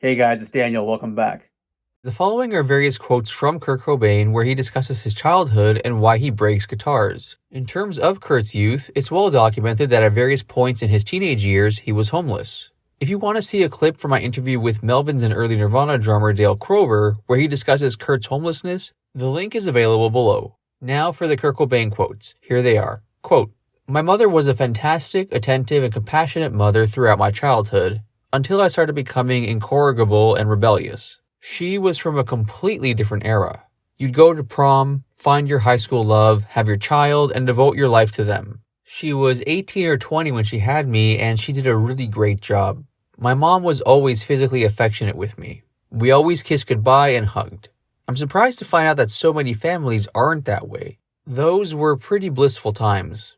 Hey guys, it's Daniel. Welcome back. The following are various quotes from Kurt Cobain where he discusses his childhood and why he breaks guitars. In terms of Kurt's youth, it's well documented that at various points in his teenage years, he was homeless. If you want to see a clip from my interview with Melvin's and early Nirvana drummer Dale Crover, where he discusses Kurt's homelessness, the link is available below. Now for the Kurt Cobain quotes. Here they are. Quote, "My mother was a fantastic, attentive, and compassionate mother throughout my childhood, until I started becoming incorrigible and rebellious. She was from a completely different era. You'd go to prom, find your high school love, have your child, and devote your life to them. She was 18 or 20 when she had me, and she did a really great job. My mom was always physically affectionate with me. We always kissed goodbye and hugged. I'm surprised to find out that so many families aren't that way. Those were pretty blissful times.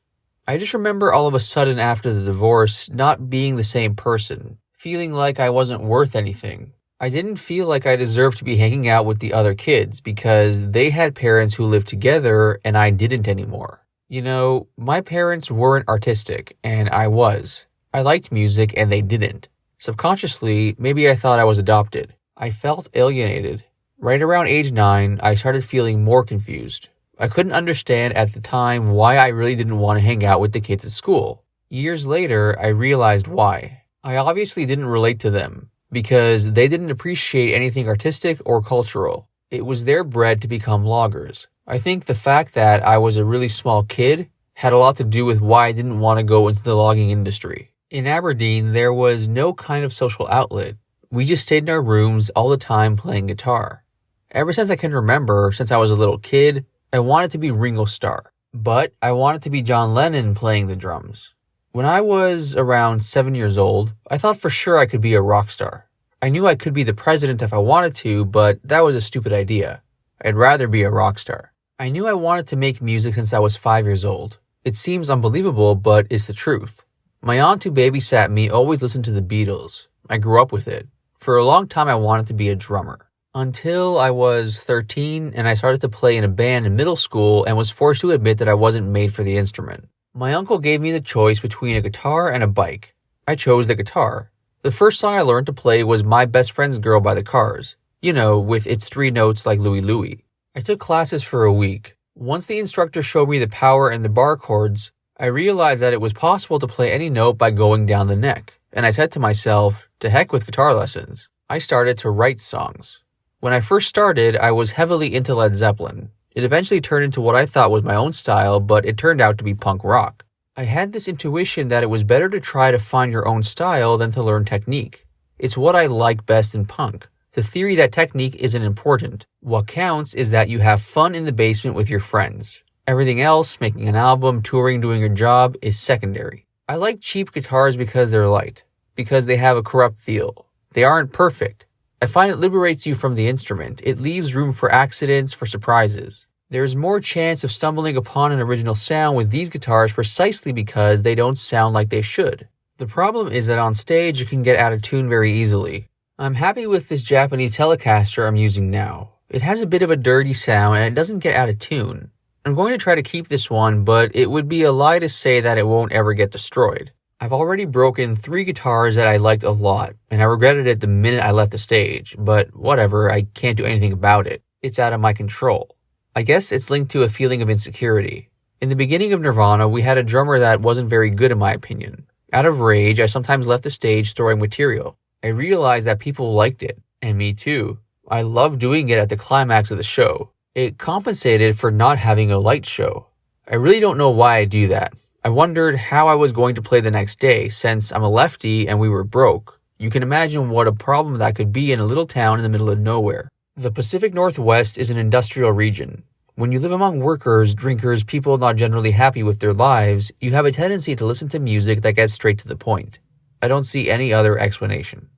I just remember all of a sudden after the divorce not being the same person, feeling like I wasn't worth anything. I didn't feel like I deserved to be hanging out with the other kids because they had parents who lived together and I didn't anymore. You know, my parents weren't artistic and I was. I liked music and they didn't. Subconsciously, maybe I thought I was adopted. I felt alienated. Right around age 9, I started feeling more confused. I couldn't understand at the time why I really didn't want to hang out with the kids at school. Years later, I realized why. I obviously didn't relate to them because they didn't appreciate anything artistic or cultural. It was their bread to become loggers. I think the fact that I was a really small kid had a lot to do with why I didn't want to go into the logging industry. In Aberdeen, there was no kind of social outlet. We just stayed in our rooms all the time playing guitar. Ever since I can remember, since I was a little kid, I wanted to be Ringo Starr. But I wanted to be John Lennon playing the drums. When I was around 7 years old, I thought for sure I could be a rock star. I knew I could be the president if I wanted to, but that was a stupid idea. I'd rather be a rock star. I knew I wanted to make music since I was 5 years old. It seems unbelievable, but it's the truth. My aunt who babysat me always listened to the Beatles. I grew up with it. For a long time I wanted to be a drummer. Until I was 13 and I started to play in a band in middle school and was forced to admit that I wasn't made for the instrument. My uncle gave me the choice between a guitar and a bike. I chose the guitar. The first song I learned to play was My Best Friend's Girl by the Cars. You know, with its 3 notes like Louie Louie. I took classes for a week. Once the instructor showed me the power and the bar chords, I realized that it was possible to play any note by going down the neck. And I said to myself, to heck with guitar lessons. I started to write songs. When I first started, I was heavily into Led Zeppelin. It eventually turned into what I thought was my own style, but it turned out to be punk rock. I had this intuition that it was better to try to find your own style than to learn technique. It's what I like best in punk. The theory that technique isn't important. What counts is that you have fun in the basement with your friends. Everything else, making an album, touring, doing your job, is secondary. I like cheap guitars because they're light, because they have a corrupt feel. They aren't perfect. I find it liberates you from the instrument. It leaves room for accidents, for surprises. There's more chance of stumbling upon an original sound with these guitars precisely because they don't sound like they should. The problem is that on stage you can get out of tune very easily. I'm happy with this Japanese Telecaster I'm using now. It has a bit of a dirty sound and it doesn't get out of tune. I'm going to try to keep this one, but it would be a lie to say that it won't ever get destroyed. I've already broken 3 guitars that I liked a lot, and I regretted it the minute I left the stage, but whatever, I can't do anything about it. It's out of my control. I guess it's linked to a feeling of insecurity. In the beginning of Nirvana, we had a drummer that wasn't very good in my opinion. Out of rage, I sometimes left the stage throwing material. I realized that people liked it, and me too. I loved doing it at the climax of the show. It compensated for not having a light show. I really don't know why I do that. I wondered how I was going to play the next day, since I'm a lefty and we were broke. You can imagine what a problem that could be in a little town in the middle of nowhere. The Pacific Northwest is an industrial region. When you live among workers, drinkers, people not generally happy with their lives, you have a tendency to listen to music that gets straight to the point. I don't see any other explanation.